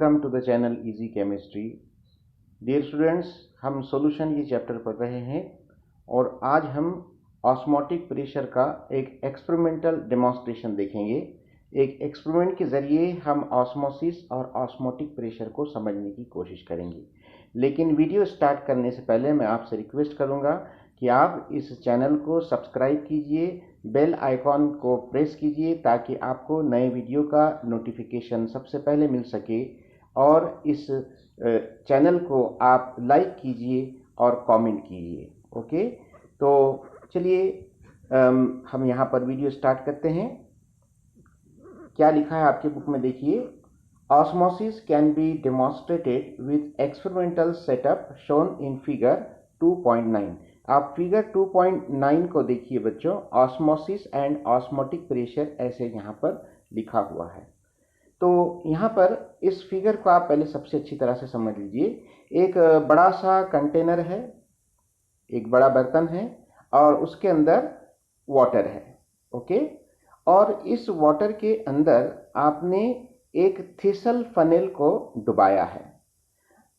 Welcome to the channel easy chemistry. Dear students, हम solution ये chapter पढ़ रहे हैं और आज हम ऑस्मोटिक प्रेशर का एक एक्सपेरिमेंटल डेमोन्स्ट्रेशन देखेंगे। एक एक्सपेरिमेंट के ज़रिए हम ऑस्मोसिस और ऑस्मोटिक प्रेशर को समझने की कोशिश करेंगे। लेकिन वीडियो स्टार्ट करने से पहले मैं आपसे रिक्वेस्ट करूंगा कि आप इस चैनल को सब्सक्राइब कीजिए, बेल आइकॉन को प्रेस कीजिए ताकि आपको नए वीडियो का नोटिफिकेशन सबसे पहले मिल सके, और इस चैनल को आप लाइक कीजिए और कमेंट कीजिए। ओके, तो चलिए हम यहाँ पर वीडियो स्टार्ट करते हैं। क्या लिखा है आपके बुक में देखिए। Osmosis can be demonstrated with experimental setup shown in figure 2.9। आप फिगर 2.9 को देखिए बच्चों। ऑस्मोसिस एंड ऑस्मोटिक प्रेशर ऐसे यहाँ पर लिखा हुआ है। तो यहाँ पर इस फिगर को आप पहले सबसे अच्छी तरह से समझ लीजिए। एक बड़ा सा कंटेनर है, एक बड़ा बर्तन है और उसके अंदर वाटर है। ओके, और इस वाटर के अंदर आपने एक थिसल फनेल को डुबाया है।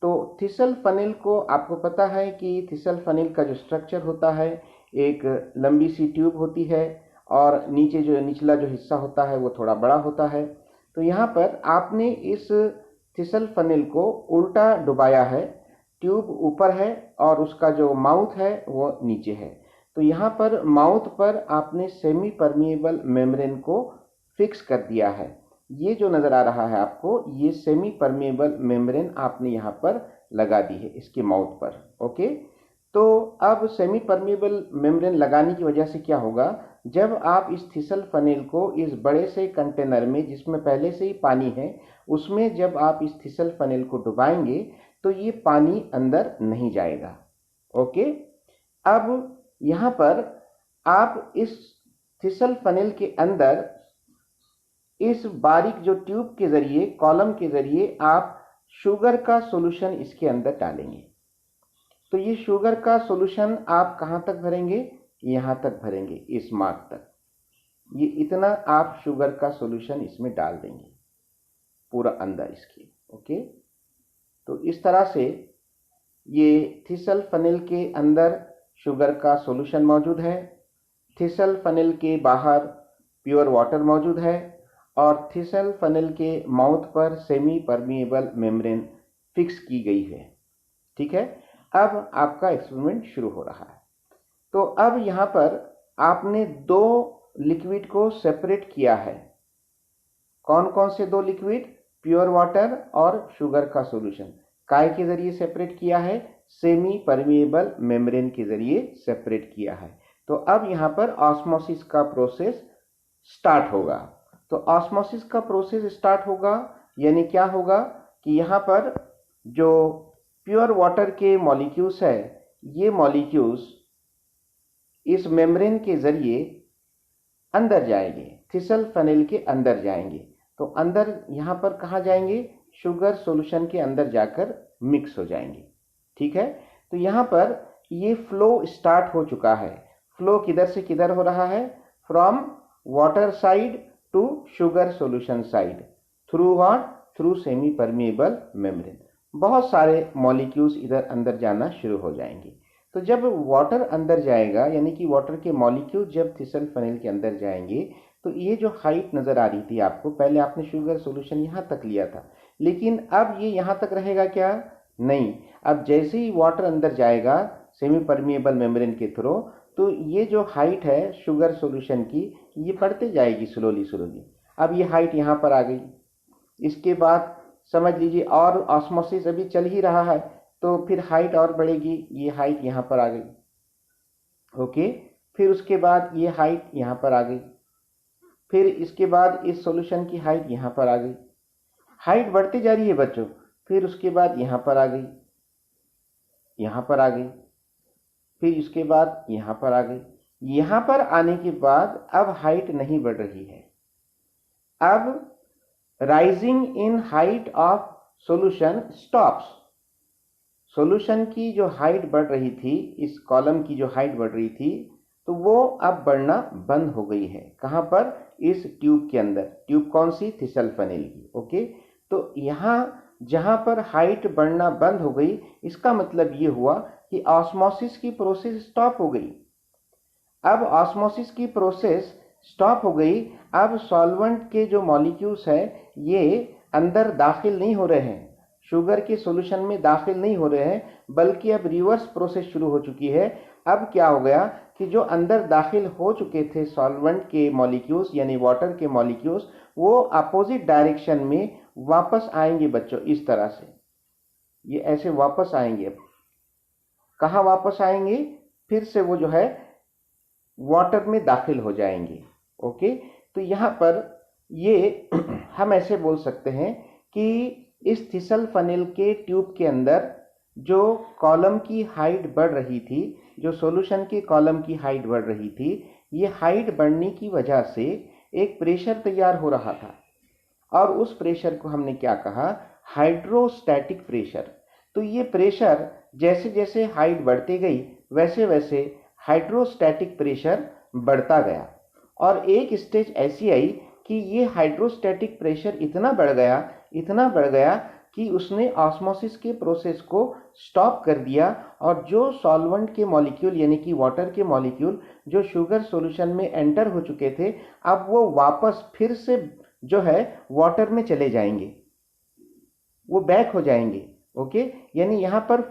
तो थिसल फनेल को आपको पता है कि थिसल फनेल का जो स्ट्रक्चर होता है, एक लंबी सी ट्यूब होती है और नीचे जो निचला जो हिस्सा होता है वो थोड़ा बड़ा होता है। तो यहाँ पर आपने इस थिसल फनेल को उल्टा डुबाया है। ट्यूब ऊपर है और उसका जो माउथ है वो नीचे है। तो यहाँ पर माउथ पर आपने सेमी परमिएबल मेम्ब्रेन को फिक्स कर दिया है। ये जो नज़र आ रहा है आपको, ये सेमी परमिएबल मेम्ब्रेन आपने यहाँ पर लगा दी है इसके माउथ पर। ओके, तो अब सेमी परमिएबल मेम्ब्रेन लगाने की वजह से क्या होगा, जब आप इस थिसल फनेल को इस बड़े से कंटेनर में जिसमें पहले से ही पानी है, उसमें जब आप इस थिसल फनेल को डुबाएंगे तो ये पानी अंदर नहीं जाएगा। ओके, अब यहाँ पर आप इस थिसल फनेल के अंदर इस बारीक जो ट्यूब के जरिए, कॉलम के जरिए आप शुगर का सॉल्यूशन इसके अंदर डालेंगे। तो ये शुगर का सॉल्यूशन आप कहाँ तक भरेंगे, यहाँ तक भरेंगे, इस मार्क तक। ये इतना आप शुगर का सॉल्यूशन इसमें डाल देंगे पूरा अंदर इसके। ओके, तो इस तरह से ये थिसल फनेल के अंदर शुगर का सॉल्यूशन मौजूद है, थिसल फनेल के बाहर प्योर वाटर मौजूद है और थिसल फनेल के माउथ पर सेमी परमिएबल मेम्ब्रेन फिक्स की गई है। ठीक है, अब आपका एक्सपेरिमेंट शुरू हो रहा है। तो अब यहाँ पर आपने दो लिक्विड को सेपरेट किया है। कौन कौन से दो लिक्विड? प्योर वाटर और शुगर का सॉल्यूशन। काय के जरिए सेपरेट किया है? सेमी परमिएबल मेम्ब्रेन के जरिए सेपरेट किया है। तो अब यहाँ पर ऑस्मोसिस का प्रोसेस स्टार्ट होगा। तो ऑस्मोसिस का प्रोसेस स्टार्ट होगा यानी क्या होगा कि यहाँ पर जो प्योर वाटर के मॉलिक्यूल्स है, ये मॉलिक्यूल्स इस मेम्ब्रेन के जरिए अंदर जाएंगे, थिसल फनेल के अंदर जाएंगे। तो अंदर यहाँ पर कहाँ जाएंगे? शुगर सॉल्यूशन के अंदर जाकर मिक्स हो जाएंगे। ठीक है, तो यहाँ पर ये फ्लो स्टार्ट हो चुका है। फ्लो किधर से किधर हो रहा है? From water side to sugar solution side. Through what? Through semi permeable membrane. बहुत सारे मॉलिक्यूल्स इधर अंदर जाना शुरू हो जाएंगे। तो जब वाटर अंदर जाएगा, यानी कि वाटर के मॉलिक्यूल जब थिसल फनेल के अंदर जाएंगे, तो ये जो हाइट नज़र आ रही थी आपको, पहले आपने शुगर सॉल्यूशन यहाँ तक लिया था, लेकिन अब ये यहाँ तक रहेगा क्या? नहीं। अब जैसे ही वाटर अंदर जाएगा सेमी परमिएबल मेम्ब्रेन के थ्रू, तो ये जो हाइट है शुगर सॉल्यूशन की, ये बढ़ते जाएगी स्लोली स्लोली। अब ये हाइट यहाँ पर आ गई। इसके बाद समझ लीजिए और ऑस्मोसिस अभी चल ही रहा है, तो फिर हाइट और बढ़ेगी। ये हाइट यहाँ पर आ गई। ओके, फिर उसके बाद ये हाइट यहाँ पर आ गई। फिर इसके बाद इस सॉल्यूशन की हाइट यहाँ पर आ गई। हाइट बढ़ती जा रही है बच्चों। फिर उसके बाद यहाँ पर आ गई, यहाँ पर आ गई, फिर इसके बाद यहाँ पर आ गई। यहाँ पर आने के बाद अब हाइट नहीं बढ़ रही है। अब rising in height of solution stops. Solution की जो हाइट बढ़ रही थी, इस कॉलम की जो हाइट बढ़ रही थी, तो वो अब बढ़ना बंद हो गई है। कहाँ पर? इस ट्यूब के अंदर। ट्यूब कौन सी? थिसल फनेल की। ओके, तो यहाँ जहां पर हाइट बढ़ना बंद हो गई, इसका मतलब ये हुआ कि ऑस्मोसिस की प्रोसेस स्टॉप हो गई। अब ऑस्मोसिस की प्रोसेस स्टॉप हो गई, अब सॉल्वेंट के जो मॉलिक्यूल्स है ये अंदर दाखिल नहीं हो रहे हैं, शुगर के सॉल्यूशन में दाखिल नहीं हो रहे हैं, बल्कि अब रिवर्स प्रोसेस शुरू हो चुकी है। अब क्या हो गया कि जो अंदर दाखिल हो चुके थे सॉल्वेंट के मॉलिक्यूल्स यानी वाटर के मॉलिक्यूल्स, वो अपोजिट डायरेक्शन में वापस आएंगे बच्चों, इस तरह से ये ऐसे वापस आएंगे। कहाँ वापस आएंगे? फिर से वो जो है वाटर में दाखिल हो जाएंगे। ओके, तो यहाँ पर ये हम ऐसे बोल सकते हैं कि इस थिसल फनेल के ट्यूब के अंदर जो कॉलम की हाइट बढ़ रही थी, जो सॉल्यूशन के कॉलम की हाइट बढ़ रही थी, ये हाइट बढ़ने की वजह से एक प्रेशर तैयार हो रहा था, और उस प्रेशर को हमने क्या कहा? Hydrostatic pressure. तो ये प्रेशर जैसे जैसे हाइट बढ़ती गई, वैसे वैसे हाइड्रोस्टैटिक प्रेशर बढ़ता गया, और एक स्टेज ऐसी आई कि ये हाइड्रोस्टैटिक प्रेशर इतना बढ़ गया कि उसने ऑस्मोसिस के प्रोसेस को स्टॉप कर दिया, और जो सॉल्वेंट के मॉलिक्यूल यानी कि वाटर के मॉलिक्यूल जो शुगर सॉल्यूशन में एंटर हो चुके थे, अब वो वापस फिर से जो है वाटर में चले जाएंगे, वो बैक हो जाएंगे। ओके, यानी यहाँ पर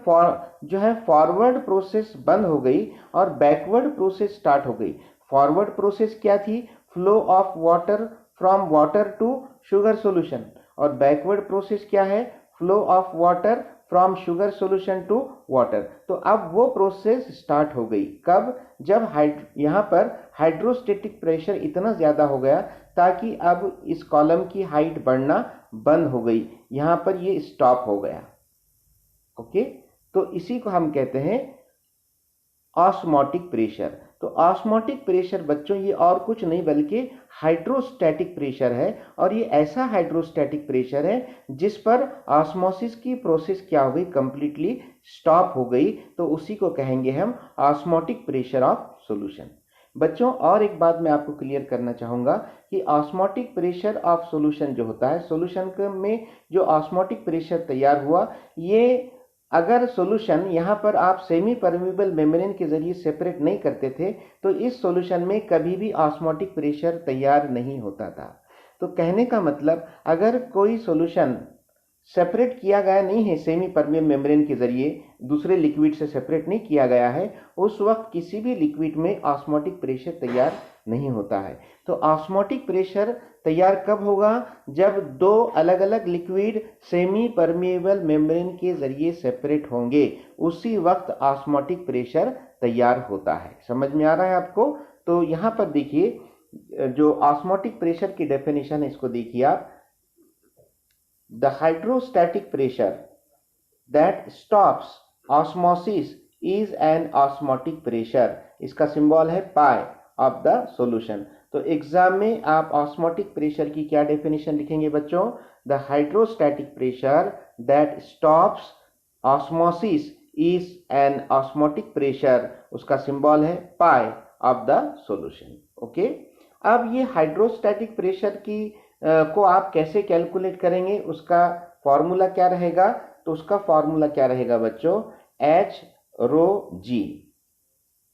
जो है फॉरवर्ड प्रोसेस बंद हो गई और बैकवर्ड प्रोसेस स्टार्ट हो गई। फॉरवर्ड प्रोसेस क्या थी? Flow of water from water to sugar solution, और बैकवर्ड प्रोसेस क्या है? Flow of water from sugar solution to water. तो अब वो प्रोसेस स्टार्ट हो गई। कब? जब यहाँ पर हाइड्रोस्टेटिक प्रेशर इतना ज्यादा हो गया ताकि अब इस कॉलम की हाइट बढ़ना बंद हो गई, यहाँ पर ये स्टॉप हो गया। ओके, तो इसी को हम कहते हैं ऑस्मोटिक प्रेशर। तो ऑस्मोटिक प्रेशर बच्चों ये और कुछ नहीं बल्कि हाइड्रोस्टैटिक प्रेशर है, और ये ऐसा हाइड्रोस्टैटिक प्रेशर है जिस पर ऑस्मोसिस की प्रोसेस क्या हो गई? कंप्लीटली स्टॉप हो गई। तो उसी को कहेंगे हम ऑस्मोटिक प्रेशर ऑफ सॉल्यूशन। बच्चों और एक बात मैं आपको क्लियर करना चाहूंगा कि ऑस्मोटिक प्रेशर ऑफ सॉल्यूशन जो होता है, सॉल्यूशन में जो ऑस्मोटिक प्रेशर तैयार हुआ, ये अगर सॉल्यूशन यहाँ पर आप सेमी परमेबल मेम्ब्रेन के जरिए सेपरेट नहीं करते थे, तो इस सॉल्यूशन में कभी भी ऑस्मोटिक प्रेशर तैयार नहीं होता था। तो कहने का मतलब, अगर कोई सॉल्यूशन सेपरेट किया गया नहीं है सेमी परमेबल मेम्ब्रेन के जरिए, दूसरे लिक्विड से सेपरेट नहीं किया गया है, उस वक्त किसी भी लिक्विड में ऑस्मोटिक प्रेशर तैयार नहीं होता है। तो ऑस्मोटिक प्रेशर तैयार कब होगा? जब दो अलग अलग लिक्विड सेमी परमेबल मेम्ब्रेन के जरिए सेपरेट होंगे, उसी वक्त ऑस्मोटिक प्रेशर तैयार होता है। समझ में आ रहा है आपको? तो यहाँ पर देखिए, जो ऑस्मोटिक प्रेशर की डेफिनेशन है इसको देखिए आप। The hydrostatic pressure that stops osmosis is an osmotic pressure. इसका सिंबल है पाई ऑफ द सॉल्यूशन। तो एग्जाम में आप ऑस्मोटिक प्रेशर की क्या डेफिनेशन लिखेंगे बच्चों? The hydrostatic pressure that stops osmosis is an osmotic pressure, उसका सिंबल है पाई ऑफ द सॉल्यूशन। ओके, अब ये हाइड्रोस्टैटिक प्रेशर की को आप कैसे कैलकुलेट करेंगे? उसका फॉर्मूला क्या रहेगा? तो उसका फॉर्मूला क्या रहेगा बच्चों? H रो G।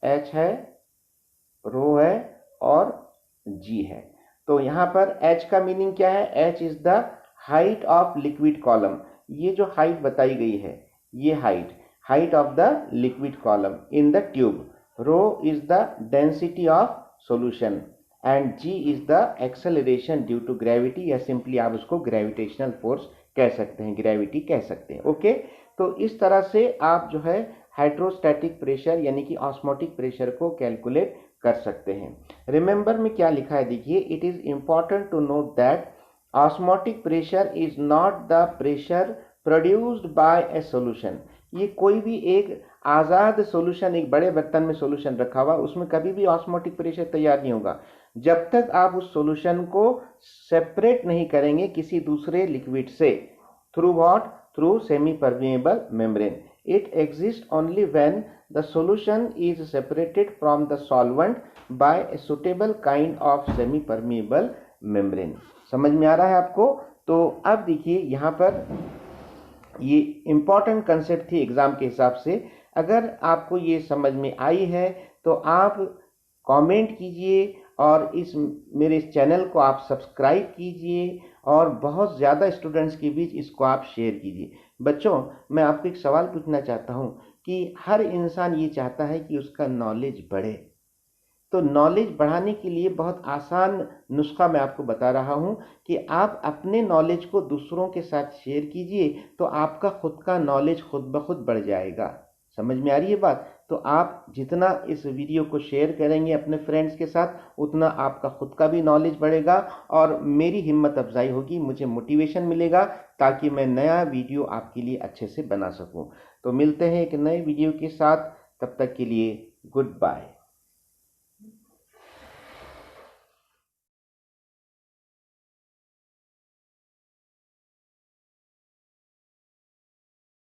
H है, रो है और G है। तो यहाँ पर H का मीनिंग क्या है? H is the height of liquid column. ये जो हाइट बताई गई है, ये height of the liquid column in the tube. Rho is the density of solution and G is the acceleration due to gravity, या simply आप उसको gravitational force कह सकते हैं, ग्रेविटी कह सकते हैं। ओके, तो इस तरह से आप जो है हाइड्रोस्टैटिक प्रेशर यानी कि ऑस्मोटिक प्रेशर को कैलकुलेट कर सकते हैं। रिमेंबर में क्या लिखा है देखिए, it is important to note that osmotic pressure is not the pressure produced by a solution. ये कोई भी एक आज़ाद सॉल्यूशन, एक बड़े बर्तन में सॉल्यूशन रखा हुआ, उसमें कभी भी ऑस्मोटिक प्रेशर तैयार नहीं होगा जब तक आप उस सॉल्यूशन को सेपरेट नहीं करेंगे किसी दूसरे लिक्विड से। Through what? Through semi permeable membrane. It exist only when the solution is separated from the solvent by a suitable kind of semi permeable membrane. समझ में आ रहा है आपको? तो अब देखिए यहाँ पर ये इम्पॉर्टेंट कंसेप्ट थी एग्ज़ाम के हिसाब से। अगर आपको ये समझ में आई है तो आप कमेंट कीजिए और मेरे इस चैनल को आप सब्सक्राइब कीजिए और बहुत ज़्यादा स्टूडेंट्स के बीच इसको आप शेयर कीजिए। बच्चों, मैं आपको एक सवाल पूछना चाहता हूँ कि हर इंसान ये चाहता है कि उसका नॉलेज बढ़े। तो नॉलेज बढ़ाने के लिए बहुत आसान नुस्खा मैं आपको बता रहा हूं कि आप अपने नॉलेज को दूसरों के साथ शेयर कीजिए, तो आपका खुद का नॉलेज खुद ब खुद बढ़ जाएगा। समझ में आ रही है बात? तो आप जितना इस वीडियो को शेयर करेंगे अपने फ्रेंड्स के साथ, उतना आपका खुद का भी नॉलेज बढ़ेगा और मेरी हिम्मत अफजाई होगी, मुझे मोटिवेशन मिलेगा ताकि मैं नया वीडियो आपके लिए अच्छे से बना सकूं। तो मिलते हैं एक नए वीडियो के साथ, तब तक के लिए गुड बाय।